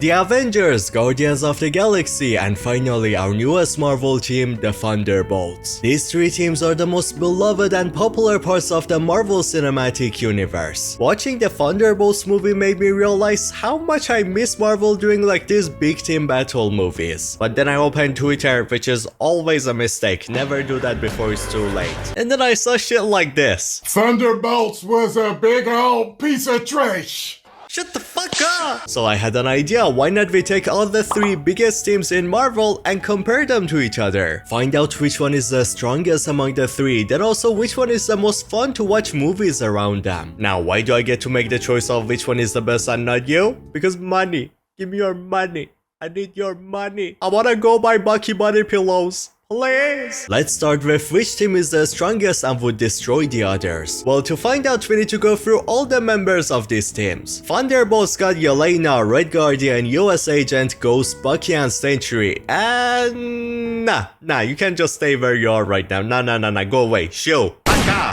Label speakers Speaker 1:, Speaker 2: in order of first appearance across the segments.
Speaker 1: The Avengers, Guardians of the Galaxy, and finally our newest Marvel team, the Thunderbolts. These three teams are the most beloved and popular parts of the Marvel Cinematic Universe. Watching the Thunderbolts movie made me realize how much I miss Marvel doing like these big team battle movies. But then I opened Twitter, which is always a mistake. Never do that before it's too late. And then I saw shit like this.
Speaker 2: Thunderbolts was a big old piece of trash.
Speaker 1: Shut the fuck up! So I had an idea, why not we take all the three biggest teams in Marvel and compare them to each other. Find out which one is the strongest among the three, then also which one is the most fun to watch movies around them. Now, why do I get to make the choice of which one is the best and not you? Because money. Give me your money. I need your money. I wanna go buy Bucky Bunny pillows. Please! Let's start with which team is the strongest and would destroy the others. Well, to find out we need to go through all the members of these teams. Thunderbolts got Yelena, Red Guardian, US Agent, Ghost, Bucky and Sentry. And nah, you can't just stay where you are right now. Nah, go away. Shoo!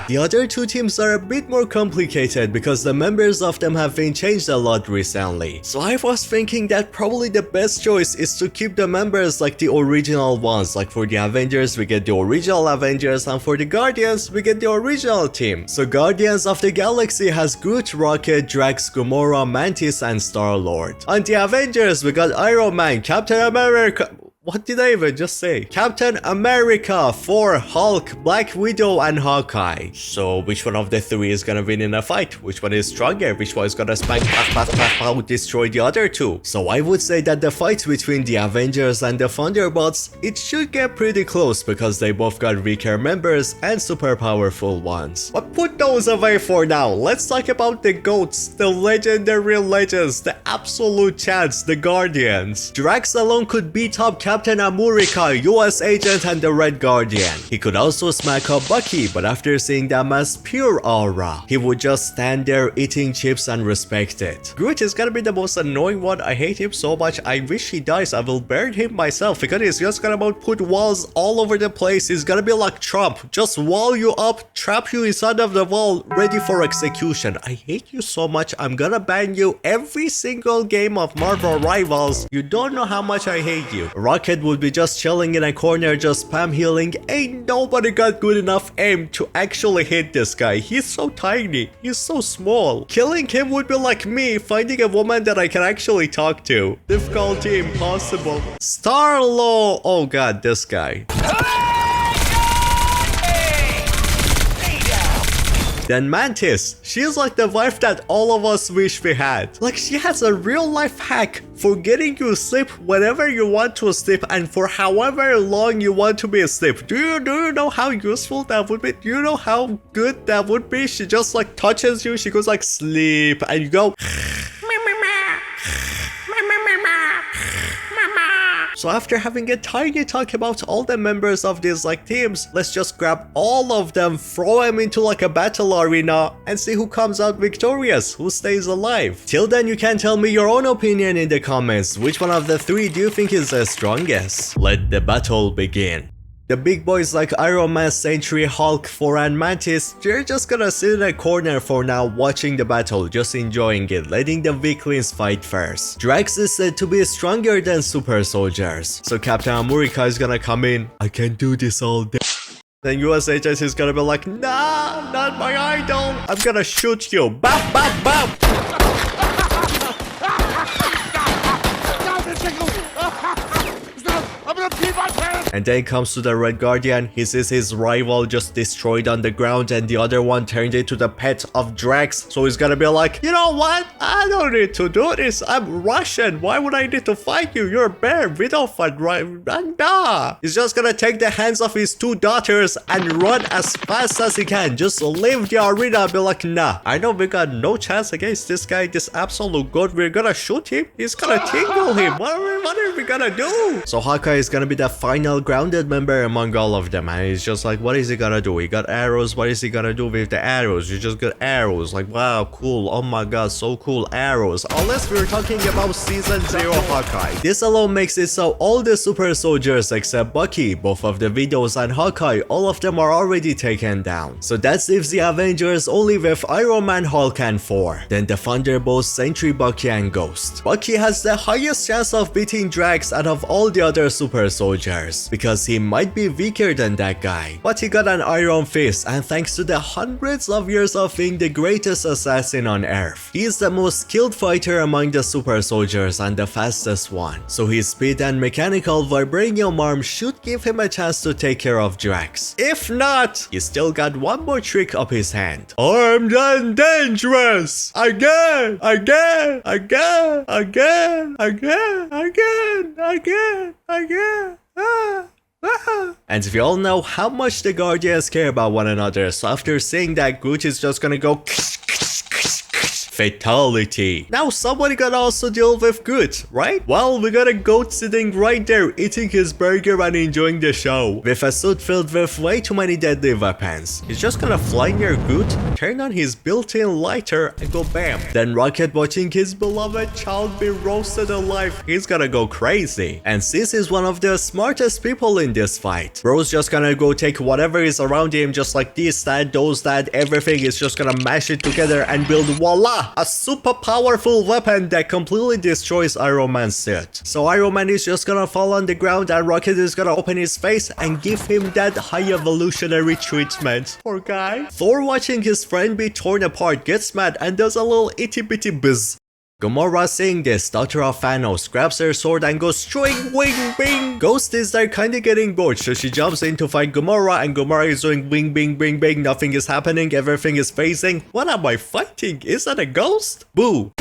Speaker 1: The other two teams are a bit more complicated because the members of them have been changed a lot recently. So I was thinking that probably the best choice is to keep the members like the original ones. Like for the Avengers, we get the original Avengers, and for the Guardians, we get the original team. So Guardians of the Galaxy has Groot, Rocket, Drax, Gamora, Mantis, and Star-Lord. On the Avengers, we got Iron Man, Captain America... What did I even just say? Captain America, Thor, Hulk, Black Widow, and Hawkeye. So which one of the three is gonna win in a fight? Which one is stronger? Which one is gonna smack, destroy the other two? So I would say that the fight between the Avengers and the Thunderbolts, it should get pretty close because they both got weaker members and super powerful ones. But put those away for now. Let's talk about the GOATs, the legendary legends, the absolute champs, the Guardians. Drax alone could beat up Captain America, US Agent, and the Red Guardian. He could also smack up Bucky, but after seeing them as pure aura, he would just stand there eating chips and respect it. Groot is gonna be the most annoying one. I hate him so much. I wish he dies. I will burn him myself because he's just gonna put walls all over the place. He's gonna be like Trump. Just wall you up, trap you inside of the wall, ready for execution. I hate you so much. I'm gonna ban you every single game of Marvel Rivals. You don't know how much I hate you. Rocket would be just chilling in a corner, just spam healing. Ain't nobody got good enough aim to actually hit this guy. He's so tiny. He's so small. Killing him would be like me finding a woman that I can actually talk to. Difficulty impossible. Star-Lord. Oh god, this guy. Then Mantis, she's like the wife that all of us wish we had. Like she has a real life hack for getting you sleep whenever you want to sleep and for however long you want to be asleep. Do you know how useful that would be? Do you know how good that would be? She just like touches you, she goes like sleep and you go So after having a tiny talk about all the members of these like teams, let's just grab all of them, throw them into like a battle arena and see who comes out victorious, who stays alive. Till then, you can tell me your own opinion in the comments. Which one of the three do you think is the strongest? Let the battle begin. The big boys like Iron Man, Sentry, Hulk, Thor, and Mantis, they're just gonna sit in a corner for now watching the battle, just enjoying it, letting the weaklings fight first. Drax is said to be stronger than super soldiers, so Captain America is gonna come in. I can do this all day. Then US Agent is gonna be like, nah, not my idol. I'm gonna shoot you. Bap, bap, bap. And then comes to the Red Guardian. He sees his rival just destroyed on the ground and the other one turned into the pet of Drax. So he's gonna be like, you know what? I don't need to do this. I'm Russian. Why would I need to fight you? You're a bear. We don't fight right. Nah. He's just gonna take the hands of his two daughters and run as fast as he can. Just leave the arena and be like, nah. I know we got no chance against this guy, this absolute god. We're gonna shoot him. He's gonna tingle him. What are we gonna do? So Hawkeye is is gonna be the final grounded member among all of them, and he's just like, what is he gonna do? He got arrows. What is he gonna do with the arrows? You just got arrows. Like, wow, cool. Oh my god, so cool. Arrows. Unless we're talking about season 0 Hawkeye. This alone makes it so all the super soldiers except Bucky, both of the Widows and Hawkeye, all of them are already taken down. So that leaves the Avengers only with Iron Man, Hulk, and Thor. Then the Thunderbolts, Sentry, Bucky, and Ghost. Bucky has the highest chance of beating Drax out of all the other super soldiers, because he might be weaker than that guy. But he got an Iron Fist, and thanks to the hundreds of years of being the greatest assassin on Earth, he is the most skilled fighter among the super soldiers and the fastest one. So his speed and mechanical vibranium arm should give him a chance to take care of Drax. If not, he still got one more trick up his hand. Armed and dangerous! Again! Again! Again! Again! Again! Again! Again! Again! And we all know how much the Guardians care about one another, so after seeing that, Groot is just gonna go fatality. Now somebody gotta also deal with Groot, right? Well, we got a goat sitting right there eating his burger and enjoying the show, with a suit filled with way too many deadly weapons. He's just gonna fly near Groot, turn on his built-in lighter and go bam. Then Rocket, watching his beloved child be roasted alive, he's gonna go crazy. And since he's one of the smartest people in this fight, bro's just gonna go take whatever is around him, just like this, that, those, that, everything is just gonna mash it together and build voila! A super powerful weapon that completely destroys Iron Man's suit. So Iron Man is just gonna fall on the ground and Rocket is gonna open his face and give him that high evolutionary treatment. Poor guy. Thor, watching his friend be torn apart, gets mad and does a little itty bitty buzz. Gamora, seeing this, daughter of Thanos, grabs her sword and goes swing, wing, bing. Ghost is there kinda getting bored, so she jumps in to fight Gamora, and Gamora is doing wing, bing, bing, bing. Nothing is happening, everything is phasing. What am I fighting? Is that a ghost? Boo.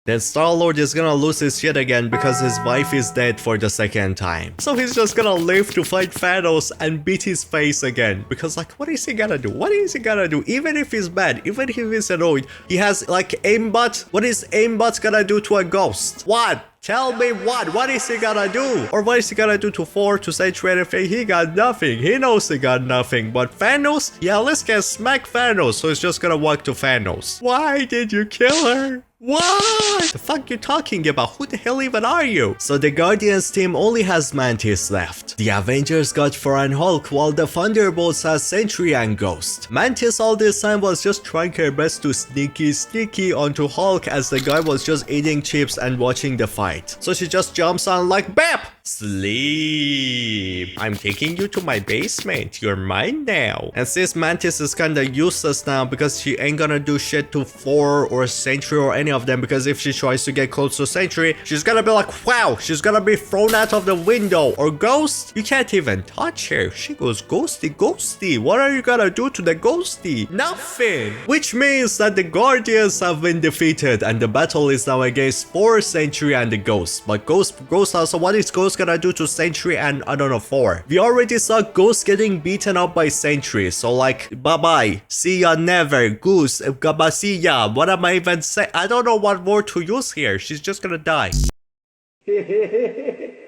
Speaker 1: Then Star-Lord is gonna lose his shit again because his wife is dead for the second time. So he's just gonna live to fight Thanos and beat his face again. Because like, what is he gonna do? What is he gonna do? Even if he's bad, even if he's annoyed, he has like aimbot. What is aimbot gonna do to a ghost? What? Tell me what? What is he gonna do? Or what is he gonna do to Thor, to Sentry, anything? He got nothing. He knows he got nothing. But Thanos? Yeah, let's get smack Thanos. So he's just gonna walk to Thanos. Why did you kill her? What the fuck you talking about? Who the hell even are you? So the Guardians team only has Mantis left. The Avengers got Thor and Hulk, while the Thunderbolts has Sentry and Ghost. Mantis all this time was just trying her best to sneaky onto Hulk, as the guy was just eating chips and watching the fight. So she just jumps on like BAP! Sleep. I'm taking you to my basement. You're mine now. And since Mantis is kinda useless now because she ain't gonna do shit to Thor or Sentry or any of them, because if she tries to get close to Sentry, she's gonna be like, wow, she's gonna be thrown out of the window. Or Ghost, you can't even touch her. She goes ghosty. What are you gonna do to the ghosty? Nothing. Which means that the Guardians have been defeated and the battle is now against Thor, Sentry, and the Ghost. But Ghost also, what is Ghost gonna do to Sentry and I don't know, Thor? We already saw Ghost getting beaten up by Sentry, so like, bye-bye, see ya never, Goose, see ya. What am I even saying? I don't know what word to use here. She's just gonna die.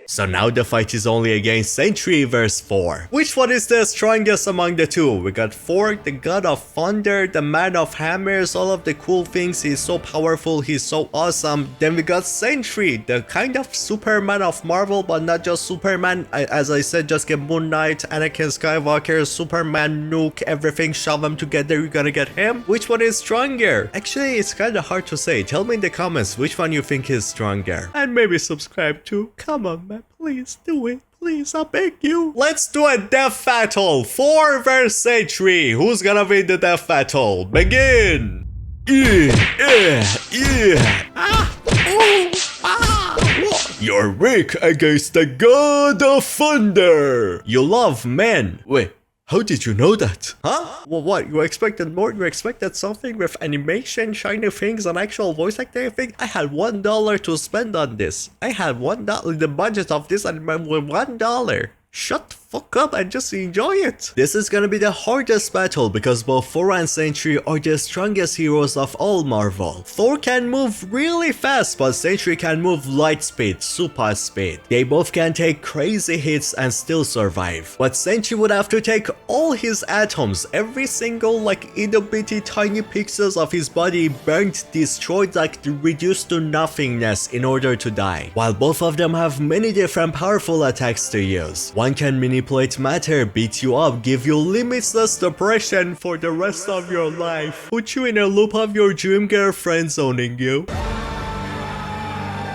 Speaker 1: So now the fight is only against Sentry vs Thor. Which one is the strongest among the two? We got Thor, the god of thunder, the man of hammers, all of the cool things. He's so powerful, he's so awesome. Then we got Sentry, the kind of Superman of Marvel, but not just Superman. As I said, just get Moon Knight, Anakin Skywalker, Superman, Nuke, everything, shove them together, you're gonna get him. Which one is stronger? Actually, it's kinda hard to say. Tell me in the comments which one you think is stronger. And maybe subscribe too. Come on, man. Please do it. Please, I beg you. Let's do a death battle. Thor vs Sentry. Who's gonna win the death battle? Begin. You're weak against the god of thunder. You love men. Wait. How did you know that? Huh? Well, what? You expected more? You expected something with animation, shiny things, and actual voice acting thing? I had $1 to spend on this. I had $1, the budget of this, and with $1. Shut the fuck up and just enjoy it. This is gonna be the hardest battle because both Thor and Sentry are the strongest heroes of all Marvel. Thor can move really fast, but Sentry can move light speed, super speed. They both can take crazy hits and still survive. But Sentry would have to take all his atoms, every single like itty bitty tiny pixels of his body burnt, destroyed, like reduced to nothingness in order to die. While both of them have many different powerful attacks to use. One can manipulate matter, beat you up, give you limitless depression for the rest of your life, put you in a loop of your dream girlfriend zoning you.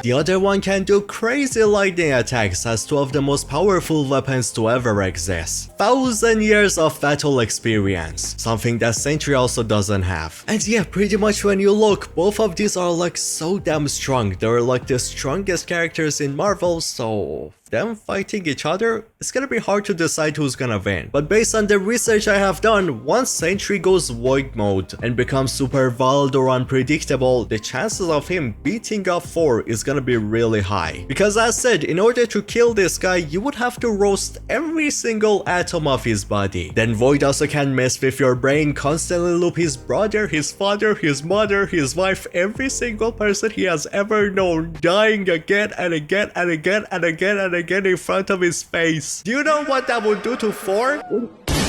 Speaker 1: The other one can do crazy lightning attacks, has two of the most powerful weapons to ever exist. 1,000 years of battle experience, something that Sentry also doesn't have. And yeah, pretty much when you look, both of these are like so damn strong. They're like the strongest characters in Marvel, so them fighting each other, it's gonna be hard to decide who's gonna win. But based on the research I have done, once Sentry goes void mode and becomes super wild or unpredictable, the chances of him beating up Thor is gonna be really high. Because as said, in order to kill this guy, you would have to roast every single atom of his body. Then Void also can mess with your brain, constantly loop his brother, his father, his mother, his wife, every single person he has ever known, dying again and again and again and again and again in front of his face. Do you know what that would do to Thor?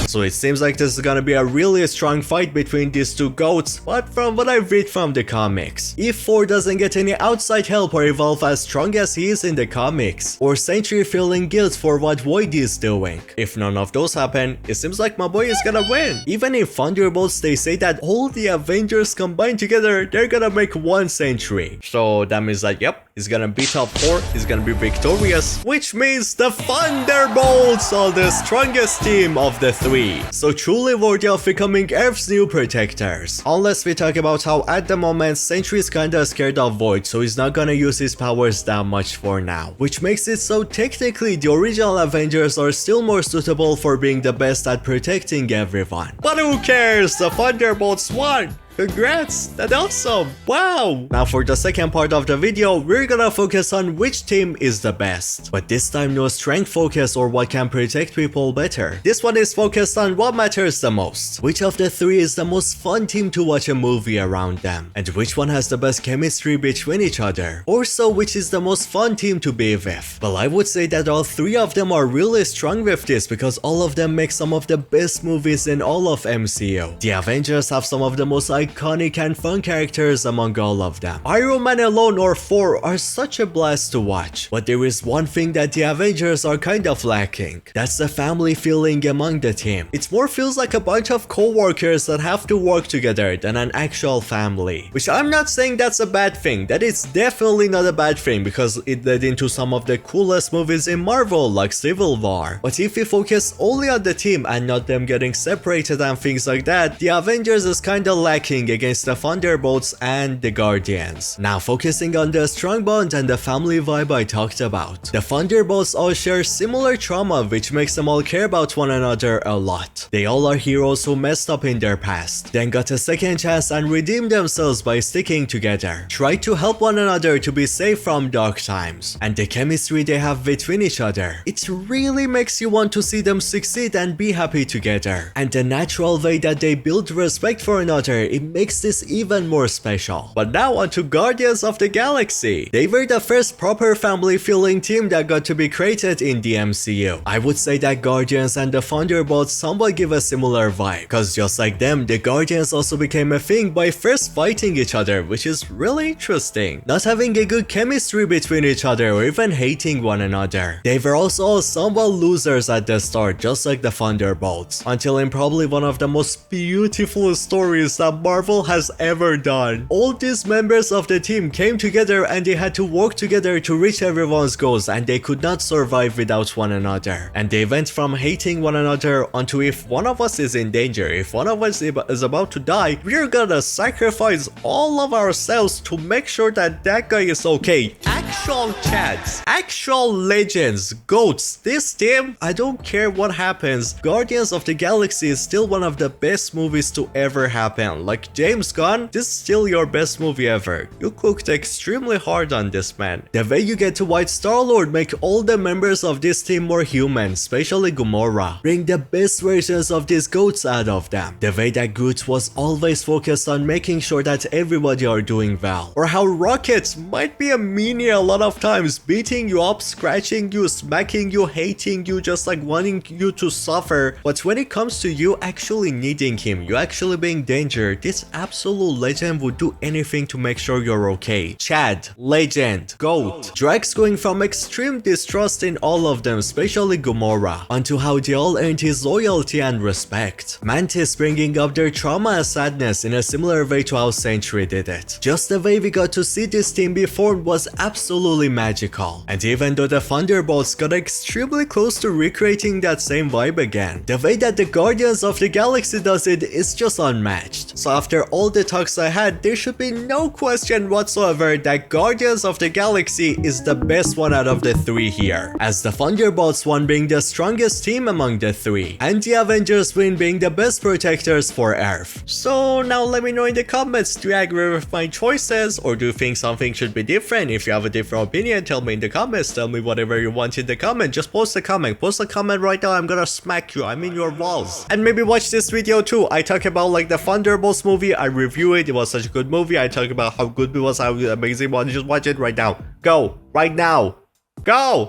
Speaker 1: So it seems like this is gonna be a really strong fight between these two goats, but from what I read from the comics, if Thor doesn't get any outside help or evolve as strong as he is in the comics, or Sentry feeling guilt for what Void is doing, if none of those happen, it seems like my boy is gonna win. Even in Thunderbolts, they say that all the Avengers combined together, they're gonna make one Sentry. So that means that, yep, he's gonna beat up Thor, he's gonna be victorious, which means the Thunderbolts are the strongest team of the three. So truly worthy of becoming Earth's new protectors. Unless we talk about how at the moment Sentry is kinda scared of Void, so he's not gonna use his powers that much for now. Which makes it so technically the original Avengers are still more suitable for being the best at protecting everyone. But who cares? The Thunderbolts won! Congrats, that's awesome, wow! Now for the second part of the video, we're gonna focus on which team is the best. But this time no strength focus or what can protect people better. This one is focused on what matters the most. Which of the three is the most fun team to watch a movie around them? And which one has the best chemistry between each other? Also, which is the most fun team to be with? Well, I would say that all three of them are really strong with this because all of them make some of the best movies in all of MCU. The Avengers have some of the most iconic and fun characters among all of them. Iron Man alone or Thor are such a blast to watch, but there is one thing that the Avengers are kind of lacking. That's the family feeling among the team. It more feels like a bunch of co-workers that have to work together than an actual family. Which I'm not saying that's a bad thing, that is definitely not a bad thing because it led into some of the coolest movies in Marvel like Civil War. But if we focus only on the team and not them getting separated and things like that, the Avengers is kinda lacking against the Thunderbolts and the Guardians. Now focusing on the strong bond and the family vibe I talked about. The Thunderbolts all share similar trauma which makes them all care about one another a lot. They all are heroes who messed up in their past, then got a second chance and redeemed themselves by sticking together. Tried to help one another to be safe from dark times. And the chemistry they have between each other, it really makes you want to see them succeed and be happy together. And the natural way that they build respect for another, it makes this even more special. But now on to Guardians of the Galaxy. They were the first proper family feeling team that got to be created in the MCU. I would say that Guardians and the Thunderbolts somewhat give a similar vibe, cause just like them, the Guardians also became a thing by first fighting each other, which is really interesting. Not having a good chemistry between each other or even hating one another. They were also all somewhat losers at the start, just like the Thunderbolts, until in probably one of the most beautiful stories that Marvel has ever done. All these members of the team came together and they had to work together to reach everyone's goals, and they could not survive without one another. And they went from hating one another onto, if one of us is in danger, if one of us is about to die, we're gonna sacrifice all of ourselves to make sure that that guy is okay. actual chads, actual legends, GOATs. This team, I don't care what happens, Guardians of the Galaxy is still one of the best movies to ever happen. Like James Gunn, this is still your best movie ever. You cooked extremely hard on this, man. The way you get to White Star-Lord make all the members of this team more human, especially Gamora. Bring the best versions of these GOATs out of them. The way that Groot was always focused on making sure that everybody are doing well. Or how Rocket might be a meanie a lot of times, beating you up, scratching you, smacking you, hating you, just like wanting you to suffer. But when it comes to you actually needing him, you actually being danger, this absolute legend would do anything to make sure you're okay. Chad, legend, GOAT. Drax going from extreme distrust in all of them, especially Gamora, onto how they all earned his loyalty and respect. Mantis bringing up their trauma and sadness in a similar way to how Sentry did it. Just the way we got to see this team be formed was absolutely magical. And even though the Thunderbolts got extremely close to recreating that same vibe again, the way that the Guardians of the Galaxy does it is just unmatched. So after all the talks I had, there should be no question whatsoever that Guardians of the Galaxy is the best one out of the three here, as the Thunderbolts one being the strongest team among the three, and the Avengers win being the best protectors for Earth. So now let me know in the comments, do you agree with my choices, or do you think something should be different? If you have a different opinion, tell me in the comments, tell me whatever you want in the comment, just post a comment right now, I'm gonna smack you, I'm in your walls. And maybe watch this video too, I talk about like the Thunderbolts movie, I review it, it was such a good movie, I talk about how good it was, how amazing it was, just watch it right now. Go, right now, go!